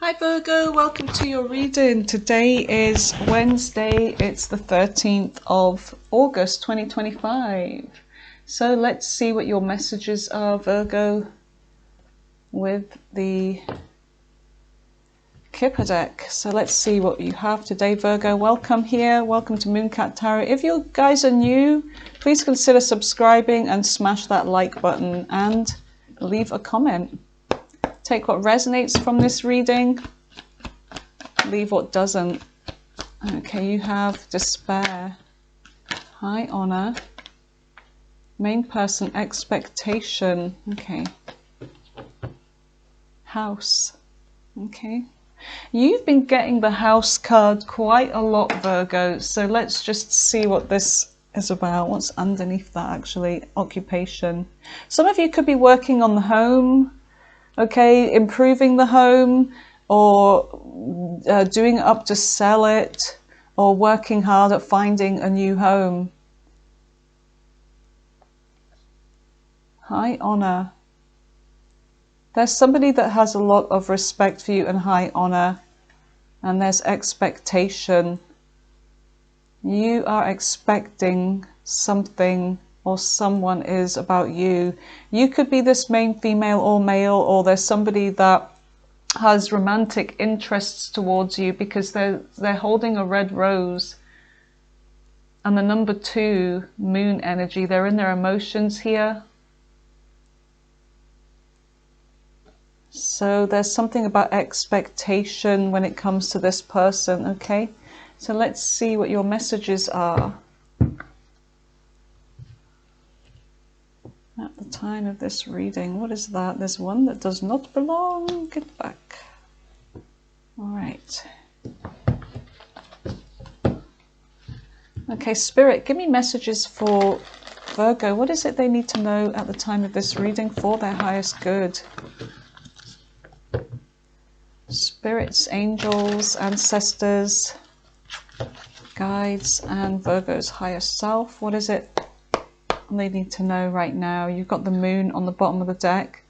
Hi Virgo, welcome to your reading. Today is Wednesday, it's the 13th of August 2025. So let's see what your messages are, Virgo, with the Kipper deck. So let's see what you have today, Virgo. Welcome here, welcome to Mooncat Tarot. If you guys are new, please consider subscribing and smash that like button and leave a comment. Take what resonates from this reading, leave what doesn't. Okay, you have despair, high honor, main person, expectation. Okay, house. Okay, you've been getting the house card quite a lot, Virgo, so let's just see what this is about. What's underneath that, actually? Occupation. Some of you could be working on the home, okay, improving the home, or doing it up to sell it, or working hard at finding a new home. High honor. There's somebody that has a lot of respect for you and high honor, and there's expectation. You are expecting something, or someone is, about you. You could be this main female or male, or there's somebody that has romantic interests towards you because they're holding a red rose. And the number 2, moon energy, they're in their emotions here. So there's something about expectation when it comes to this person, okay? So let's see what your messages are at the time of this reading. What is that? There's one that does not belong. Get back. All right. Okay, Spirit, give me messages for Virgo. What is it they need to know at the time of this reading for their highest good? Spirits, angels, ancestors, guides, and Virgo's higher self. What is it they need to know right now? You've got the moon on the bottom of the deck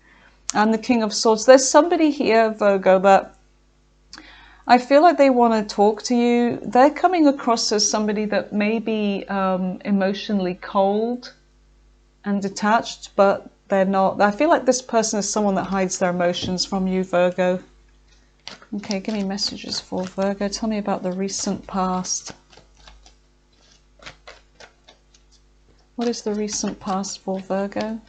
and the King of Swords. There's somebody here, Virgo, that I feel like they want to talk to you. They're coming across as somebody that may be emotionally cold and detached, but they're not. I feel like this person is someone that hides their emotions from you, Virgo. Okay, give me messages for Virgo. Tell me about the recent past. What is the recent past for Virgo?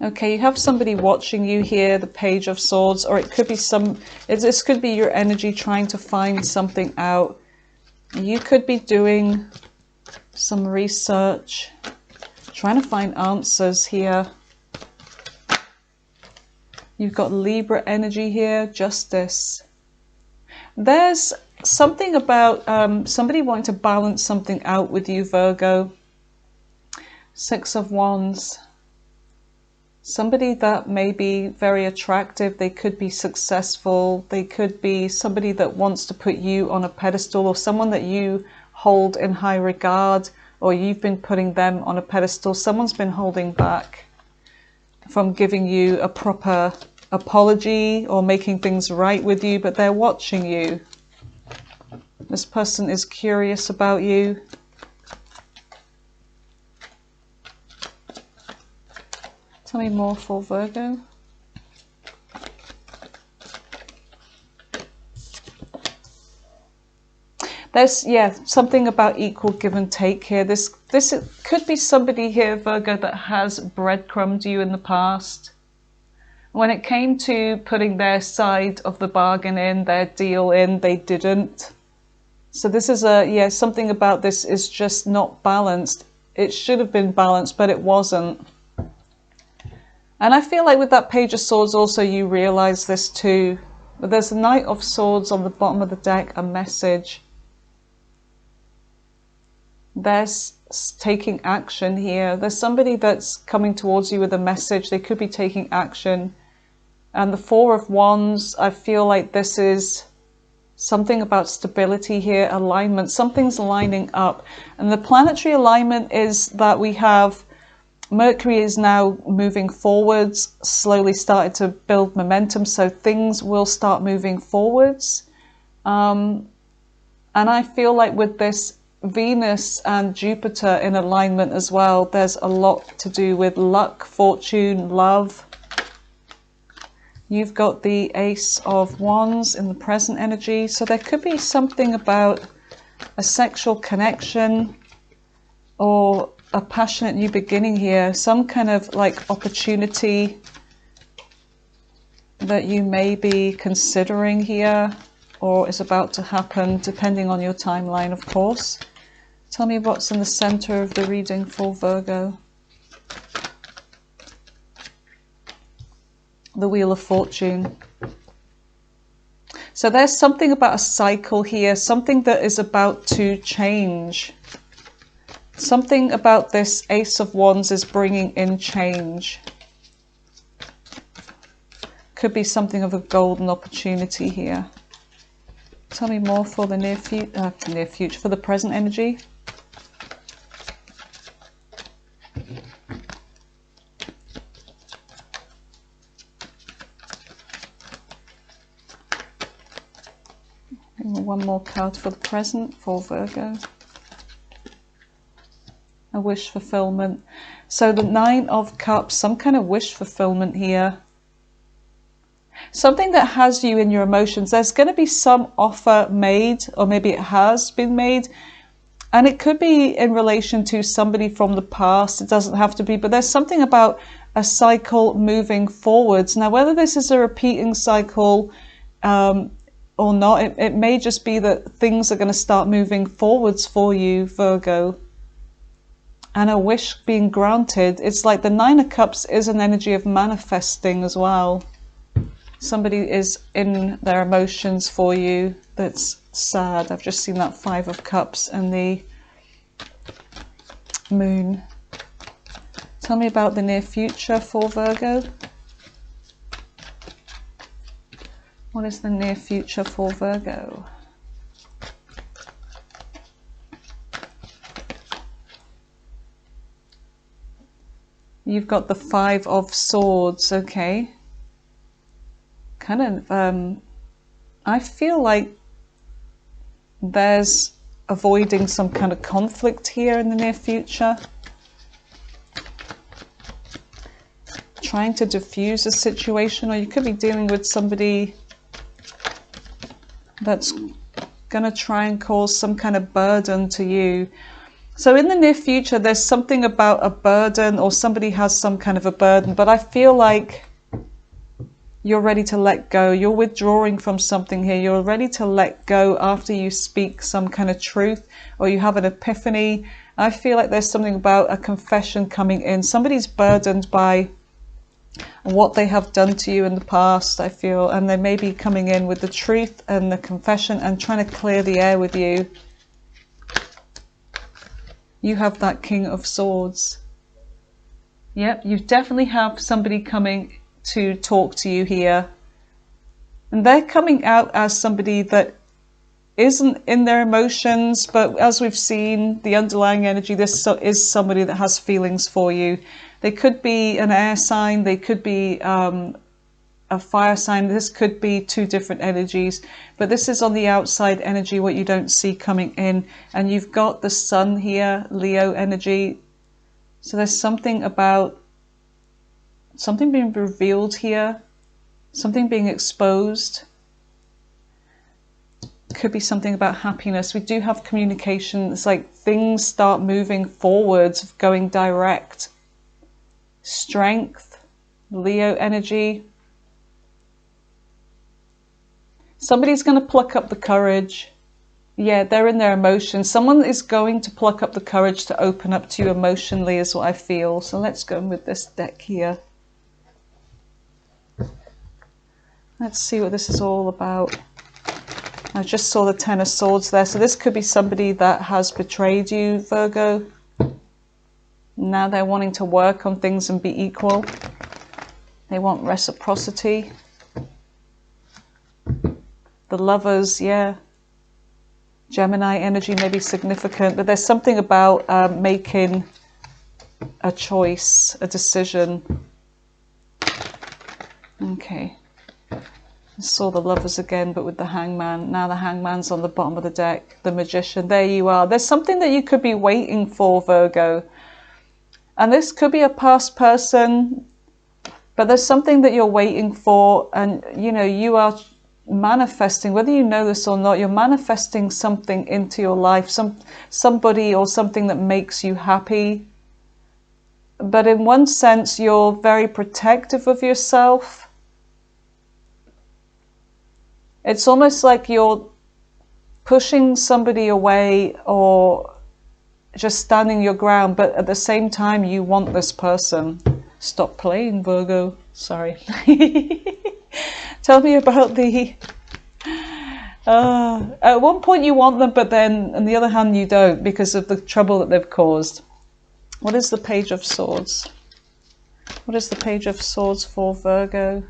Okay, you have somebody watching you here, the Page of Swords, or it could be this could be your energy trying to find something out. You could be doing some research, trying to find answers here. You've got Libra energy here, Justice. There's something about somebody wanting to balance something out with you, Virgo. 6 of Wands. Somebody that may be very attractive. They could be successful. They could be somebody that wants to put you on a pedestal, or someone that you hold in high regard, or you've been putting them on a pedestal. Someone's been holding back from giving you a proper apology or making things right with you, but they're watching you. This person is curious about you. Tell me more for Virgo. There's, yeah, something about equal give and take here. This could be somebody here, Virgo, that has breadcrumbed you in the past. When it came to putting their side of the bargain in, their deal in, they didn't. So this is something about this is just not balanced. It should have been balanced, but it wasn't. And I feel like with that Page of Swords also you realize this too. But there's a Knight of Swords on the bottom of the deck, a message. There's taking action here. There's somebody that's coming towards you with a message. They could be taking action. And the 4 of Wands, I feel like this is something about stability here, alignment. Something's lining up. And the planetary alignment is that we have Mercury is now moving forwards, slowly started to build momentum, so things will start moving forwards. And I feel like with this Venus and Jupiter in alignment as well, there's a lot to do with luck, fortune, love. You've got the Ace of Wands in the present energy, so there could be something about a sexual connection or a passionate new beginning here, some kind of like opportunity that you may be considering here or is about to happen, depending on your timeline, of course. Tell me what's in the center of the reading for Virgo. The Wheel of Fortune. So there's something about a cycle here, something that is about to change. Something about this Ace of Wands is bringing in change. Could be something of a golden opportunity here. Tell me more for the near future, for the present energy. One more card for the present for Virgo. A wish fulfillment. So the Nine of Cups, some kind of wish fulfillment here. Something that has you in your emotions. There's going to be some offer made, or maybe it has been made. And it could be in relation to somebody from the past. It doesn't have to be, but there's something about a cycle moving forwards. Now, whether this is a repeating cycle or not, it may just be that things are going to start moving forwards for you, Virgo. And a wish being granted. It's like the Nine of Cups is an energy of manifesting as well. Somebody is in their emotions for you that's sad. I've just seen that Five of Cups and the Moon. Tell me about the near future for Virgo. What is the near future for Virgo? You've got the Five of Swords, okay. Kind of, I feel like there's avoiding some kind of conflict here in the near future. Trying to diffuse a situation, or you could be dealing with somebody that's going to try and cause some kind of burden to you. So in the near future, there's something about a burden, or somebody has some kind of a burden, but I feel like you're ready to let go. You're withdrawing from something here. You're ready to let go after you speak some kind of truth, or you have an epiphany. I feel like there's something about a confession coming in. Somebody's burdened by what they have done to you in the past, I feel, and they may be coming in with the truth and the confession and trying to clear the air with you. You have that King of Swords. Yep, you definitely have somebody coming to talk to you here, and they're coming out as somebody that isn't in their emotions, but as we've seen, the underlying energy, this is somebody that has feelings for you. They could be an air sign, they could be a fire sign, this could be two different energies, but this is on the outside energy, what you don't see coming in. And you've got the Sun here, Leo energy, so there's something about something being revealed here, something being exposed. Could be something about happiness. We do have communication. It's like things start moving forwards, going direct. Strength, Leo energy. Somebody's going to pluck up the courage. Yeah, they're in their emotions. Someone is going to pluck up the courage to open up to you emotionally is what I feel. So let's go with this deck here. Let's see what this is all about. I just saw the Ten of Swords there. So this could be somebody that has betrayed you, Virgo. Now they're wanting to work on things and be equal. They want reciprocity. The Lovers, yeah. Gemini energy may be significant, but there's something about making a choice, a decision. Okay. I saw the Lovers again, but with the Hangman. Now the Hangman's on the bottom of the deck. The Magician. There you are. There's something that you could be waiting for, Virgo. And this could be a past person, but there's something that you're waiting for, and you know, you are manifesting, whether you know this or not, you're manifesting something into your life, somebody or something that makes you happy. But in one sense, you're very protective of yourself. It's almost like you're pushing somebody away or just standing your ground, but at the same time you want this person. Stop playing, Virgo. Sorry. Tell me about the at one point you want them, but then on the other hand you don't, because of the trouble that they've caused. What is the Page of Swords? What is the Page of Swords for Virgo?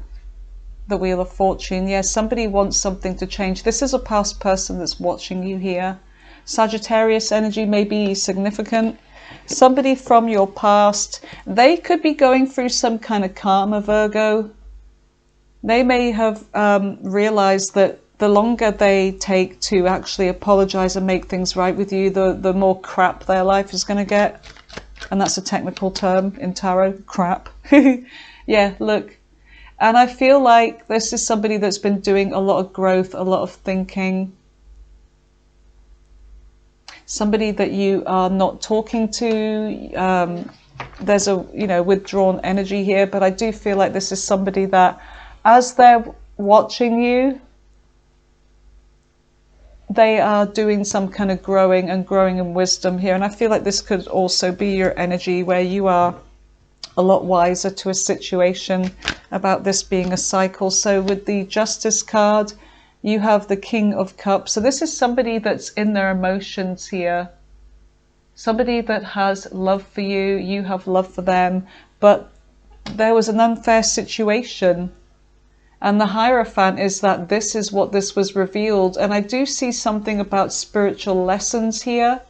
The Wheel of Fortune. Yes, somebody wants something to change. This is a past person that's watching you here. Sagittarius energy may be significant. Somebody from your past, they could be going through some kind of karma, Virgo. They may have realized that the longer they take to actually apologize and make things right with you, the more crap their life is going to get. And that's a technical term in tarot, crap. Yeah, look. And I feel like this is somebody that's been doing a lot of growth, a lot of thinking. Somebody that you are not talking to. There's a, you know, withdrawn energy here, but I do feel like this is somebody that, as they're watching you, they are doing some kind of growing in wisdom here. And I feel like this could also be your energy, where you are a lot wiser to a situation about this being a cycle. So with the Justice card, you have the King of Cups. So this is somebody that's in their emotions here. Somebody that has love for you, you have love for them, but there was an unfair situation. And the Hierophant is that this is what this was revealed. And I do see something about spiritual lessons here.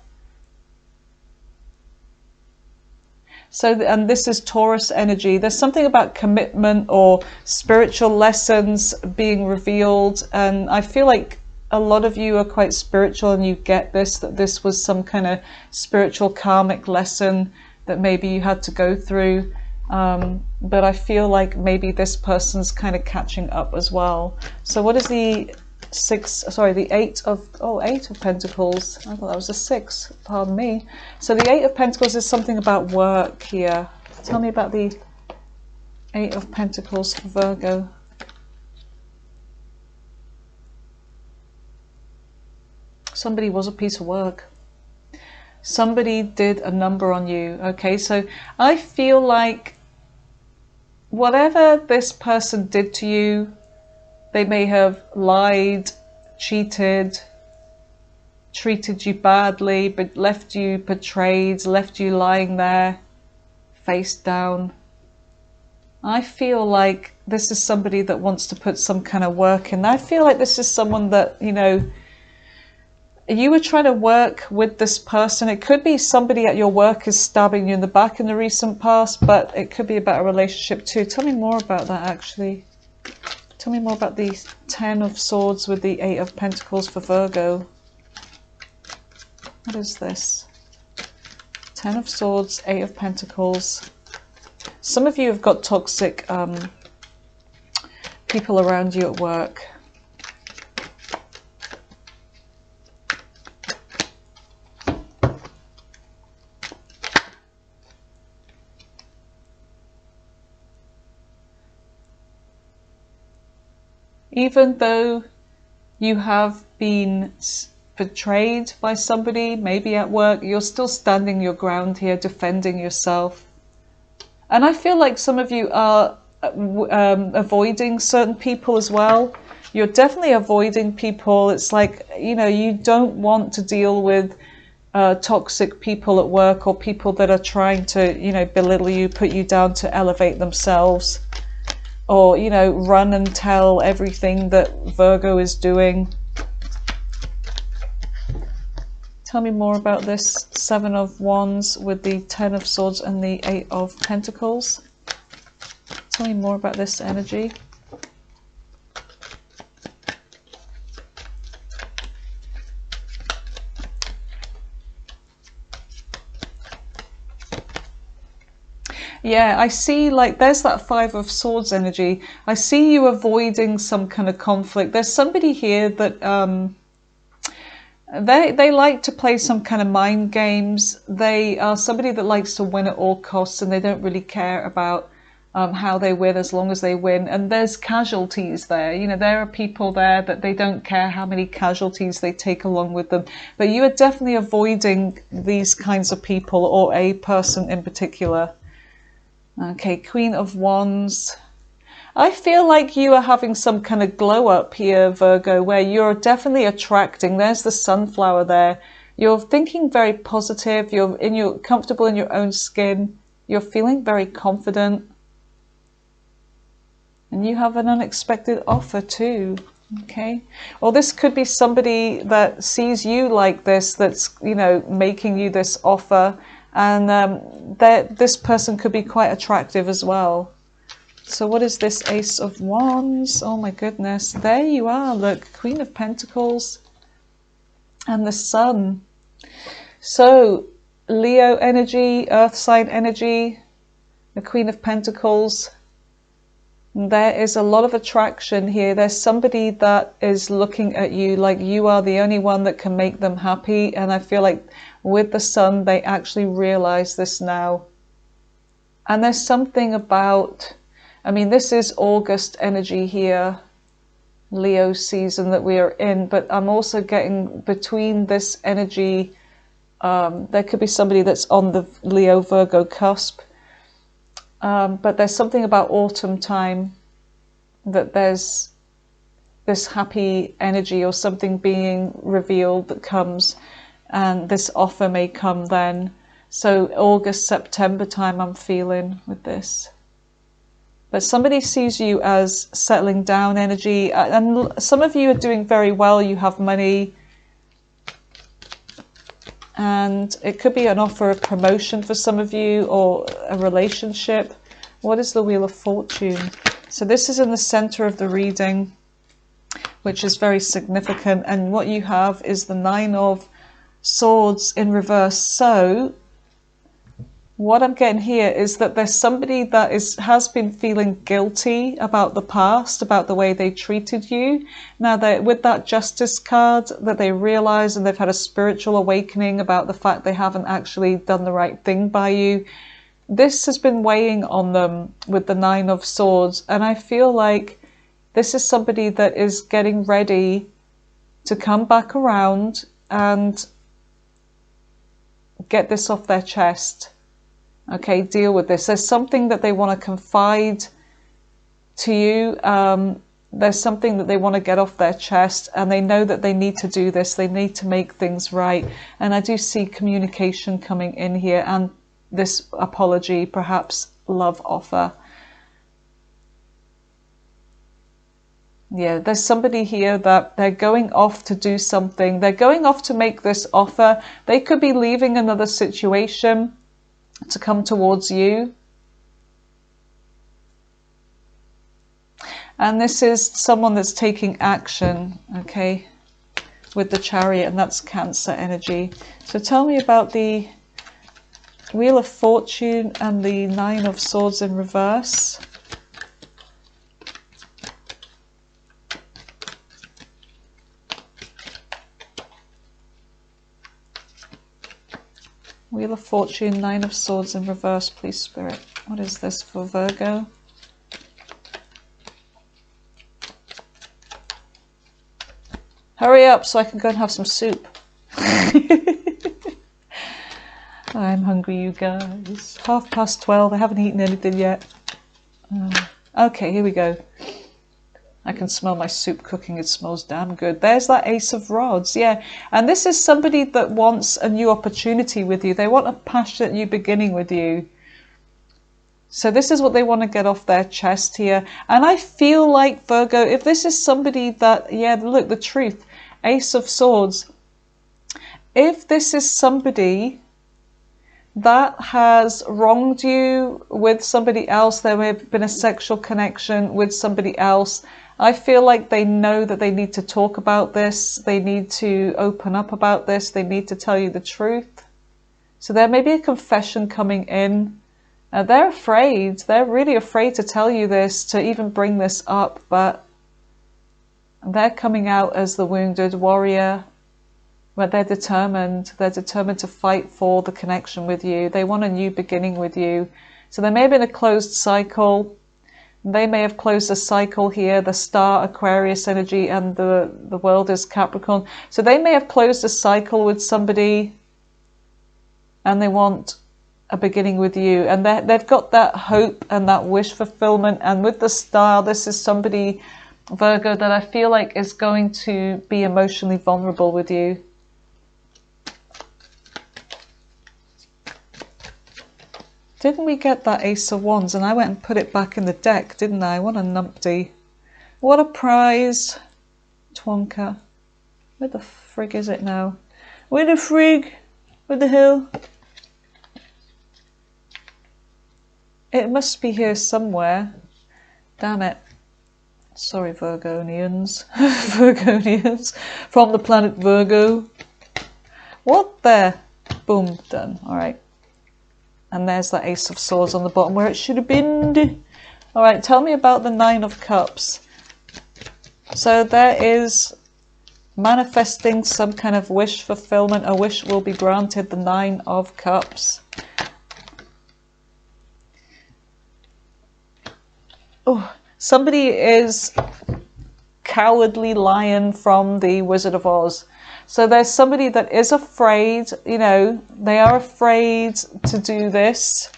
So, and this is Taurus energy. There's something about commitment or spiritual lessons being revealed. And I feel like a lot of you are quite spiritual and you get this, that this was some kind of spiritual karmic lesson that maybe you had to go through. But I feel like maybe this person's kind of catching up as well. So what is the Eight of Pentacles. I thought that was a 6, pardon me. So the 8 of Pentacles is something about work here. Tell me about the 8 of Pentacles for Virgo. Somebody was a piece of work. Somebody did a number on you. Okay, so I feel like whatever this person did to you, they may have lied, cheated, treated you badly, but left you betrayed, left you lying there, face down. I feel like this is somebody that wants to put some kind of work in. I feel like this is someone that, you know, you were trying to work with this person. It could be somebody at your work is stabbing you in the back in the recent past, but it could be about a relationship too. Tell me more about that, actually. Tell me more about the 10 of Swords with the 8 of Pentacles for Virgo. What is this? 10 of Swords, 8 of Pentacles. Some of you have got toxic people around you at work. Even though you have been betrayed by somebody, maybe at work, you're still standing your ground here, defending yourself. And I feel like some of you are avoiding certain people as well. You're definitely avoiding people. It's like, you know, you don't want to deal with toxic people at work, or people that are trying to, you know, belittle you, put you down to elevate themselves. Or, you know, run and tell everything that Virgo is doing. Tell me more about this Seven of Wands with the Ten of Swords and the Eight of Pentacles. Tell me more about this energy. Yeah, I see, like, there's that Five of Swords energy. I see you avoiding some kind of conflict. There's somebody here that they like to play some kind of mind games. They are somebody that likes to win at all costs, and they don't really care about how they win as long as they win. And there's casualties there. You know, there are people there that they don't care how many casualties they take along with them. But you are definitely avoiding these kinds of people, or a person in particular. Okay, Queen of Wands. I feel like you are having some kind of glow up here, Virgo, where you're definitely attracting. There's the sunflower there. You're thinking very positive. You're comfortable in your own skin. You're feeling very confident. And you have an unexpected offer too. Okay. Or this could be somebody that sees you like this, that's, you know, making you this offer. And this person could be quite attractive as well. So what is this Ace of Wands? Oh my goodness. There you are. Look, Queen of Pentacles and the Sun. So Leo energy, Earth sign energy, the Queen of Pentacles. There is a lot of attraction here. There's somebody that is looking at you like you are the only one that can make them happy. And I feel like with the Sun, they actually realize this now. And there's something about, I mean, this is August energy here, Leo season that we are in. But I'm also getting between this energy, there could be somebody that's on the Leo Virgo cusp. But there's something about autumn time, that there's this happy energy or something being revealed that comes, and this offer may come then. So August, September time I'm feeling with this. But somebody sees you as settling down energy, and some of you are doing very well. You have money, and it could be an offer of promotion for some of you, or a relationship. What is the Wheel of Fortune? So this is in the center of the reading, which is very significant. And what you have is the Nine of Swords in reverse. So what I'm getting here is that there's somebody that has been feeling guilty about the past, about the way they treated you. Now, with that Justice card, that they realize, and they've had a spiritual awakening about the fact they haven't actually done the right thing by you. This has been weighing on them with the Nine of Swords. And I feel like this is somebody that is getting ready to come back around and get this off their chest. Okay, deal with this. There's something that they want to confide to you. There's something that they want to get off their chest, and they know that they need to do this. They need to make things right. And I do see communication coming in here, and this apology, perhaps love offer. Yeah, there's somebody here that they're going off to do something. They're going off to make this offer. They could be leaving another situation to come towards you. And this is someone that's taking action, okay, with the Chariot, and that's Cancer energy. So tell me about the Wheel of Fortune and the Nine of Swords in reverse. Wheel of Fortune, Nine of Swords in reverse, please, Spirit. What is this for Virgo? Hurry up so I can go and have some soup. I'm hungry, you guys. 12:30. I haven't eaten anything yet. Okay, here we go. I can smell my soup cooking. It smells damn good. There's that Ace of Rods. Yeah. And this is somebody that wants a new opportunity with you. They want a passionate new beginning with you. So this is what they want to get off their chest here. And I feel like, Virgo, if this is somebody that, yeah, look, the truth, Ace of Swords, if this is somebody that has wronged you with somebody else, there may have been a sexual connection with somebody else, I feel like they know that they need to talk about this, they need to open up about this, they need to tell you the truth. So there may be a confession coming in. They're afraid, they're really afraid to tell you this, to even bring this up, but they're coming out as the wounded warrior. But they're determined to fight for the connection with you. They want a new beginning with you. So there may have been a closed cycle. They may have closed a cycle here, the star Aquarius energy, and the world is Capricorn. So they may have closed a cycle with somebody and they want a beginning with you. And they've got that hope and that wish fulfillment. And with the star, this is somebody, Virgo, that I feel like is going to be emotionally vulnerable with you. Didn't we get that Ace of Wands? And I went and put it back in the deck, didn't I? What a numpty. What a prize. Twonka. Where the frig is it now? Where the frig? Where the hell? It must be here somewhere. Damn it. Sorry, Virgonians. Virgonians. From the planet Virgo. What the? Boom. Done. Alright. And there's that Ace of Swords on the bottom where it should have been. Alright, tell me about the Nine of Cups. So there is manifesting some kind of wish fulfillment. A wish will be granted, the Nine of Cups. Oh, somebody is Cowardly Lion from the Wizard of Oz. So there's somebody that is afraid, you know, they are afraid to do this.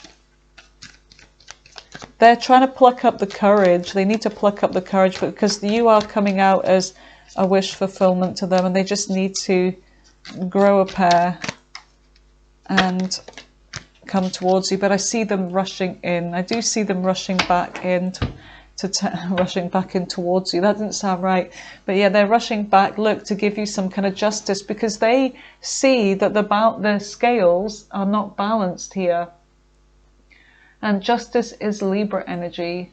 They're trying to pluck up the courage. They need to pluck up the courage because you are coming out as a wish fulfillment to them, and they just need to grow a pair and come towards you. But I see them rushing in. I do see them rushing back in. Rushing back in towards you. That didn't sound right, but yeah, they're rushing back, look, to give you some kind of justice, because they see that the scales are not balanced here, and justice is Libra energy.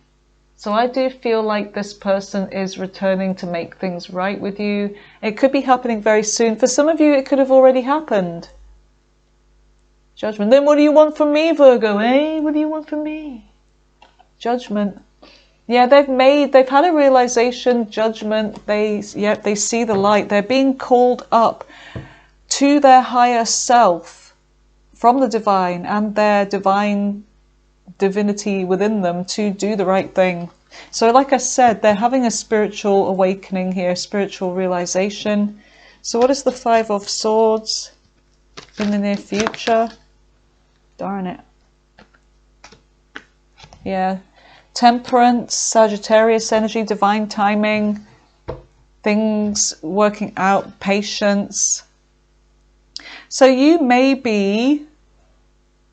So I do feel like this person is returning to make things right with you. It could be happening very soon. For some of you, it could have already happened. Judgment. Then what do you want from me, Virgo? Eh? What do you want from me? Judgment. Yeah, they've had a realization, judgment, they see the light. They're being called up to their higher self from the divine and their divinity within them to do the right thing. So like I said, they're having a spiritual awakening here, spiritual realization. So what is the Five of Swords in the near future? Darn it. Yeah. Temperance, Sagittarius energy, divine timing, things working out, patience. So you may be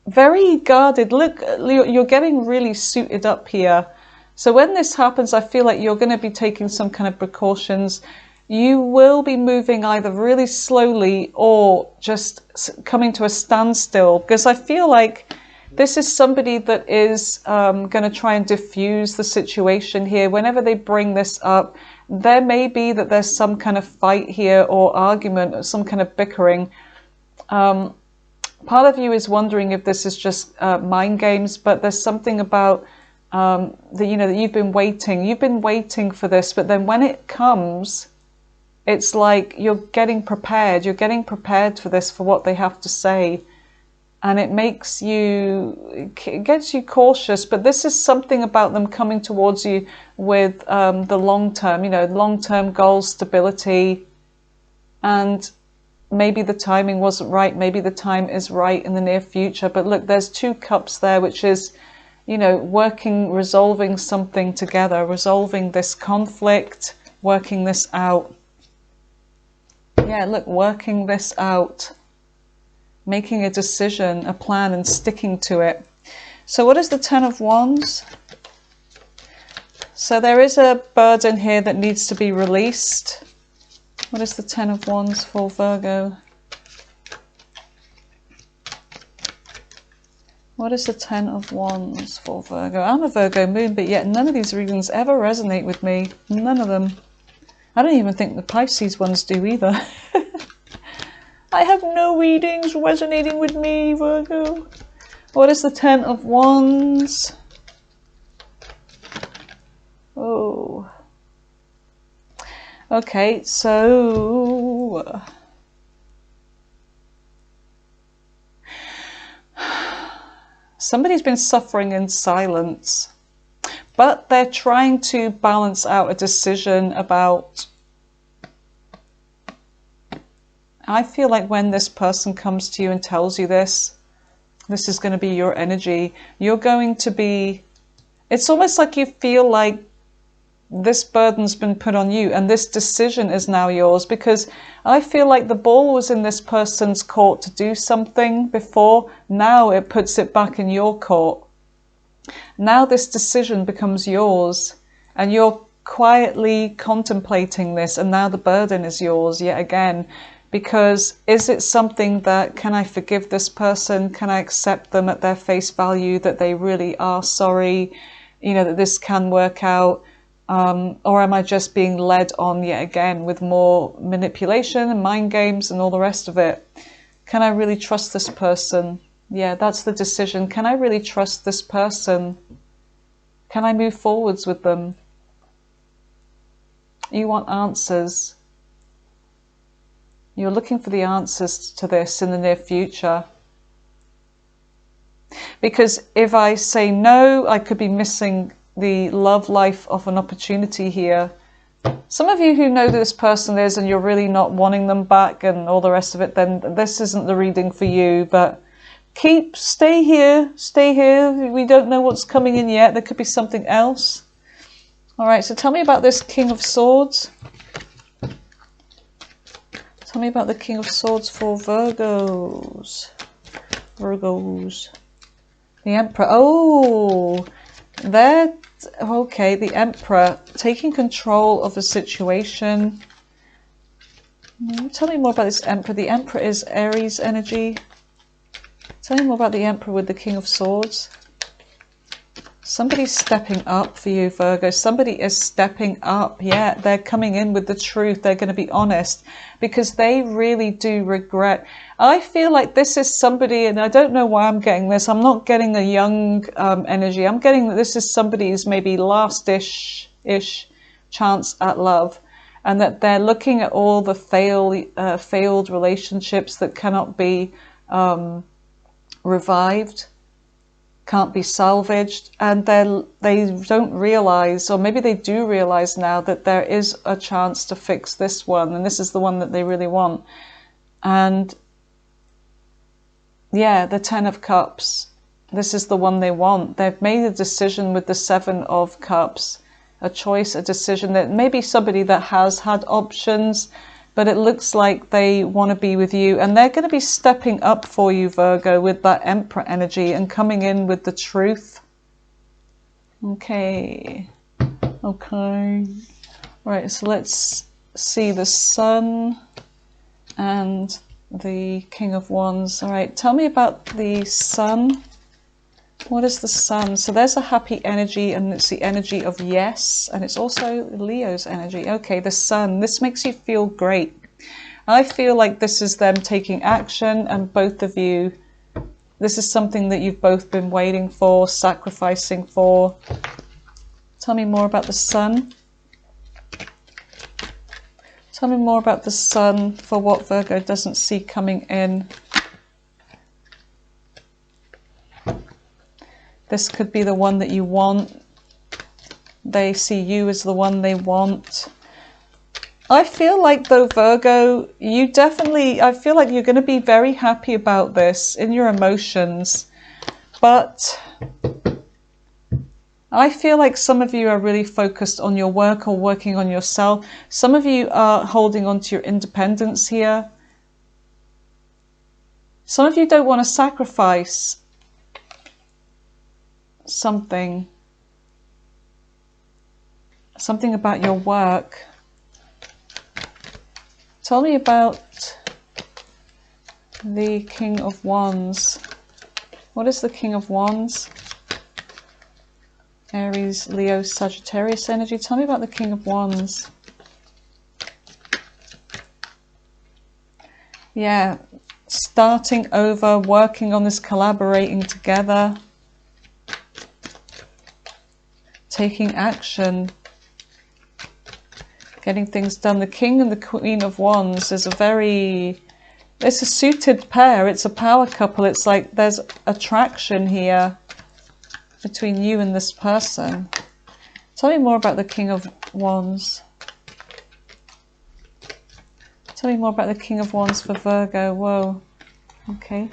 very guarded. Look, you're getting really suited up here. So when this happens, I feel like you're going to be taking some kind of precautions. You will be moving either really slowly or just coming to a standstill, because I feel like this is somebody that is going to try and diffuse the situation here. Whenever they bring this up, there may be that there's some kind of fight here or argument or some kind of bickering. Part of you is wondering if this is just mind games, but there's something about that, you know, that you've been waiting for this, but then when it comes, it's like you're getting prepared for this, for what they have to say. And it makes you, it gets you cautious, but this is something about them coming towards you with the long term, you know, long-term goals, stability, and maybe the timing wasn't right, maybe the time is right in the near future. But look, there's two cups there, which is, you know, resolving something together, resolving this conflict, working this out. Yeah, look, working this out. Making a decision, a plan, and sticking to it. So what is the Ten of Wands? So there is a burden here that needs to be released. What is the Ten of Wands for Virgo? What is the Ten of Wands for Virgo? I'm a Virgo moon, but yet none of these readings ever resonate with me. None of them. I don't even think the Pisces ones do either. I have no readings resonating with me, Virgo. What is the Ten of Wands? Oh. Okay, so... somebody's been suffering in silence, but they're trying to balance out a decision about... I feel like when this person comes to you and tells you this is going to be your energy. You're going to be... it's almost like you feel like this burden's been put on you and this decision is now yours, because I feel like the ball was in this person's court to do something before. Now it puts it back in your court. Now this decision becomes yours and you're quietly contemplating this, and now the burden is yours yet again. Because is it something that, can I forgive this person? Can I accept them at their face value, that they really are sorry, you know, that this can work out? Or am I just being led on yet again with more manipulation and mind games and all the rest of it? Can I really trust this person? Yeah, that's the decision. Can I really trust this person? Can I move forwards with them? You want answers. You're looking for the answers to this in the near future. Because if I say no, I could be missing the love life of an opportunity here. Some of you who know who this person is and you're really not wanting them back and all the rest of it, then this isn't the reading for you. But stay here. We don't know what's coming in yet. There could be something else. All right, so tell me about this King of Swords. Tell me about the King of Swords for Virgos. The Emperor. Oh, they're okay. The Emperor taking control of the situation. Tell me more about this Emperor. The Emperor is Aries energy. Tell me more about the Emperor with the King of Swords. Somebody's stepping up for you, Virgo. Somebody is stepping up. Yeah, they're coming in with the truth. They're going to be honest because they really do regret. I feel like this is somebody, and I don't know why I'm getting this. I'm not getting a young energy. I'm getting that this is somebody's maybe last-ish chance at love, and that they're looking at all the failed relationships that cannot be revived, can't be salvaged, and they don't realize, or maybe they do realize now, that there is a chance to fix this one, and this is the one that they really want. And yeah, the Ten of Cups, this is the one they want. They've made a decision with the Seven of Cups, a choice, a decision, that maybe somebody that has had options, but it looks like they want to be with you, and they're going to be stepping up for you, Virgo, with that Emperor energy and coming in with the truth. Okay. Right, so let's see the Sun and the King of Wands. All right, tell me about the Sun. What is the Sun? So there's a happy energy, and it's the energy of yes, and it's also Leo's energy. Okay, the Sun. This makes you feel great. I feel like this is them taking action, and both of you, this is something that you've both been waiting for, sacrificing for. Tell me more about the Sun. Tell me more about the Sun for what Virgo doesn't see coming in. This could be the one that you want. They see you as the one they want. I feel like, though, Virgo, I feel like you're going to be very happy about this in your emotions. But I feel like some of you are really focused on your work or working on yourself. Some of you are holding on to your independence here. Some of you don't want to sacrifice something about your work. Tell me about the King of Wands. What is the King of Wands? Aries, Leo, Sagittarius energy. Tell me about the King of Wands. Yeah, starting over, working on this, collaborating together, taking action, getting things done. The King and the Queen of Wands is it's a suited pair. It's a power couple. It's like there's attraction here between you and this person. Tell me more about the King of Wands. Tell me more about the King of Wands for Virgo. Whoa. Okay.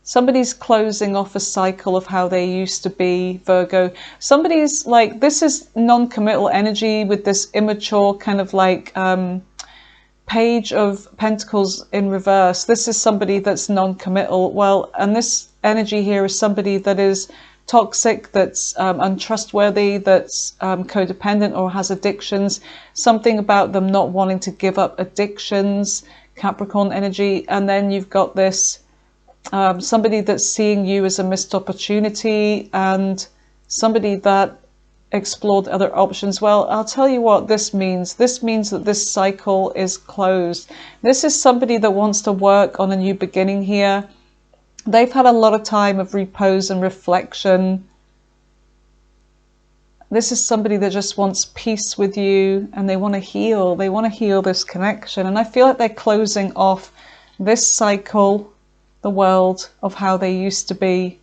Somebody's closing off a cycle of how they used to be, Virgo. Somebody's like, this is non-committal energy with this immature kind of like Page of Pentacles in reverse. This is somebody that's non-committal. Well, and this energy here is somebody that is toxic, that's untrustworthy, that's codependent or has addictions. Something about them not wanting to give up addictions, Capricorn energy. And then you've got this somebody that's seeing you as a missed opportunity, and somebody that explored other options. Well, I'll tell you what this means. This means that this cycle is closed. This is somebody that wants to work on a new beginning here. They've had a lot of time of repose and reflection. This is somebody that just wants peace with you, and they want to heal. They want to heal this connection. And I feel like they're closing off this cycle, the world of how they used to be.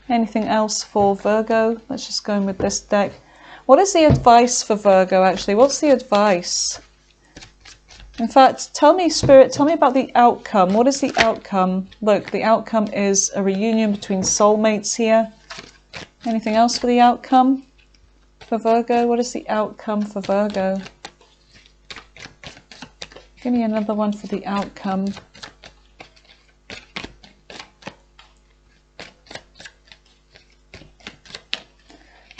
Anything else for Virgo? Let's just go in with this deck. What is the advice for Virgo, actually? What's the advice? In fact, tell me, Spirit, tell me about the outcome. What is the outcome? Look, the outcome is a reunion between soulmates here. Anything else for the outcome for Virgo? What is the outcome for Virgo? Give me another one for the outcome.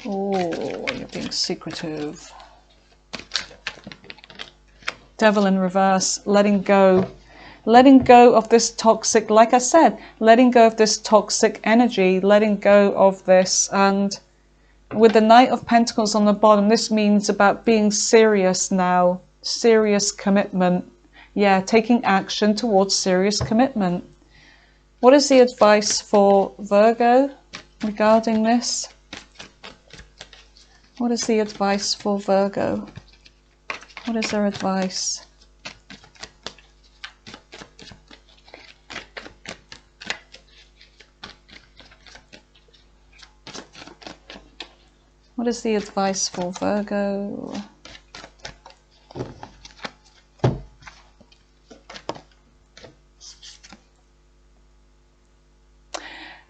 Oh, you're being secretive. Devil in reverse, letting go. Letting go of this toxic, like I said, letting go of this toxic energy, letting go of this. And with the Knight of Pentacles on the bottom, this means about being serious now. Serious commitment. Yeah, taking action towards serious commitment. What is the advice for Virgo regarding this? What is the advice for Virgo? What is their advice? What is the advice for Virgo?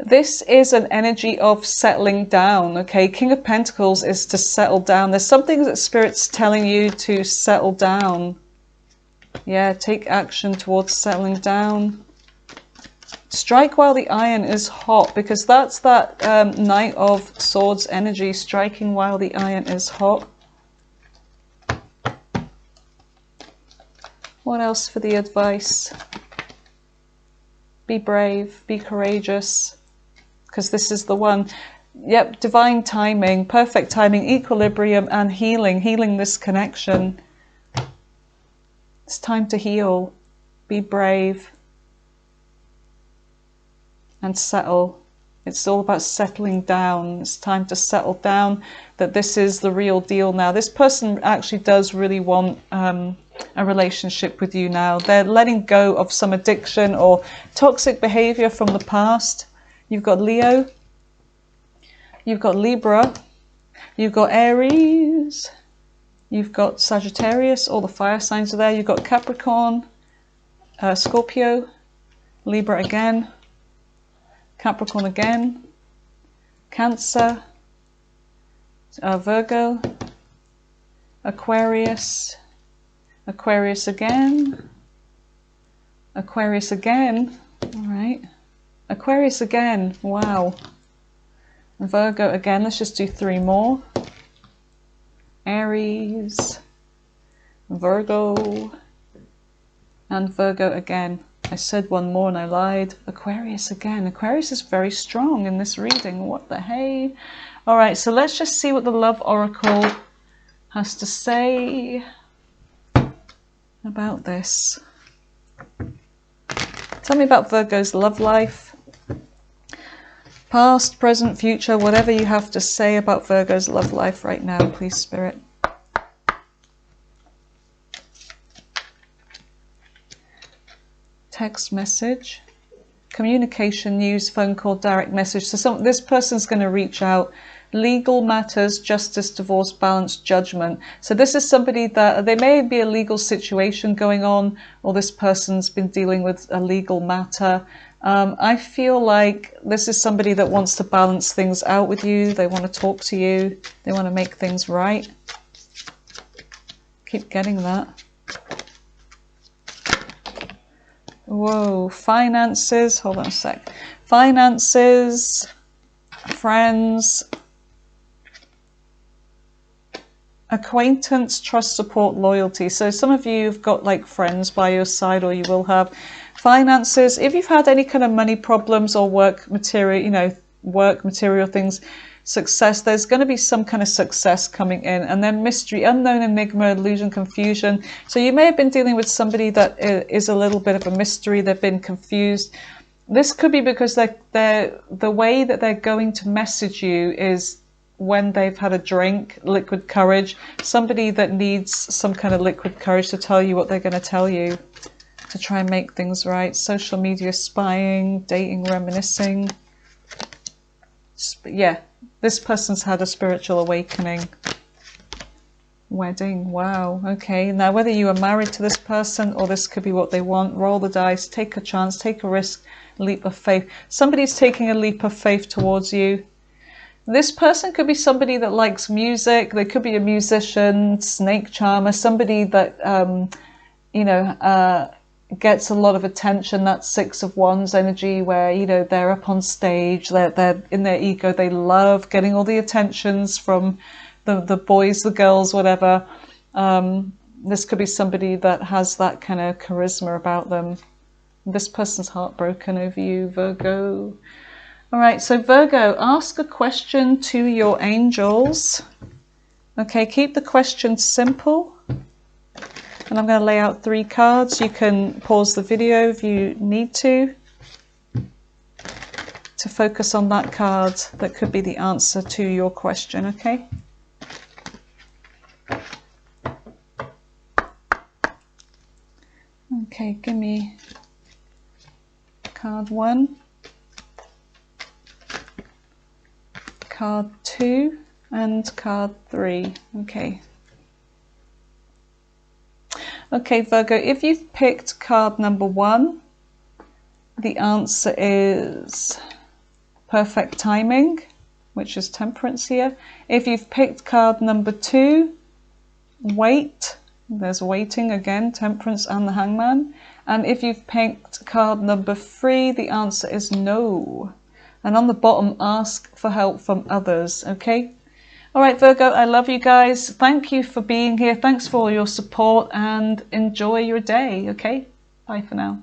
This is an energy of settling down, okay? King of Pentacles is to settle down. There's something that Spirit's telling you to settle down. Yeah, take action towards settling down. Strike while the iron is hot, because that's that Knight of Swords energy, striking while the iron is hot. What else for the advice? Be brave, be courageous. Because this is the one. Yep, divine timing, perfect timing, equilibrium and healing this connection. It's time to heal. Be brave and settle. It's all about settling down. It's time to settle down, that this is the real deal now. This person actually does really want a relationship with you now. They're letting go of some addiction or toxic behavior from the past. You've got Leo, you've got Libra, you've got Aries, you've got Sagittarius, all the fire signs are there. You've got Capricorn, Scorpio, Libra again, Capricorn again, Cancer, Virgo, Aquarius, Aquarius again, Aquarius again, all right. Aquarius again, wow. Virgo again, let's just do 3 more. Aries, Virgo, and Virgo again. I said 1 more and I lied. Aquarius again. Aquarius is very strong in this reading. What the hey? All right, so let's just see what the Love Oracle has to say about this. Tell me about Virgo's love life. Past, present, future, whatever you have to say about Virgo's love life right now, please, Spirit. Text message, communication, news, phone call, direct message. So this person's going to reach out. Legal matters, justice, divorce, balance, judgment. So this is somebody that there may be a legal situation going on, or this person's been dealing with a legal matter. I feel like this is somebody that wants to balance things out with you. They want to talk to you. They want to make things right. Keep getting that. Whoa, finances. Hold on a sec. Finances, friends, acquaintance, trust, support, loyalty. So some of you have got like friends by your side, or you will have. Finances, if you've had any kind of money problems or work material, you know, work material things, success, there's going to be some kind of success coming in. And then mystery, unknown, enigma, illusion, confusion. So you may have been dealing with somebody that is a little bit of a mystery. They've been confused. This could be because the way that they're going to message you is when they've had a drink, liquid courage. Somebody that needs some kind of liquid courage to tell you what they're going to tell you, to try and make things right. Social media spying, dating, reminiscing. Yeah, this person's had a spiritual awakening. Wedding, wow, okay. Now whether you are married to this person or this could be what they want, roll the dice, take a chance, take a risk, leap of faith. Somebody's taking a leap of faith towards you. This person could be somebody that likes music. They could be a musician, snake charmer, somebody that, you know, gets a lot of attention. That 6 of Wands energy where, you know, they're up on stage, they're in their ego, they love getting all the attentions from the boys, the girls, whatever. This could be somebody that has that kind of charisma about them. This person's heartbroken over you, Virgo. All right, so Virgo, ask a question to your angels. Okay, keep the question simple. And I'm going to lay out 3 cards. You can pause the video if you need to focus on that card that could be the answer to your question, okay? Okay, give me card 1, card 2, and card 3, okay. Okay, Virgo, if you've picked card number 1, the answer is perfect timing, which is temperance here. If you've picked card number 2, wait, there's waiting again, temperance and the hangman. And if you've picked card number 3, the answer is no. And on the bottom, ask for help from others, okay? All right, Virgo, I love you guys. Thank you for being here. Thanks for all your support and enjoy your day, okay? Bye for now.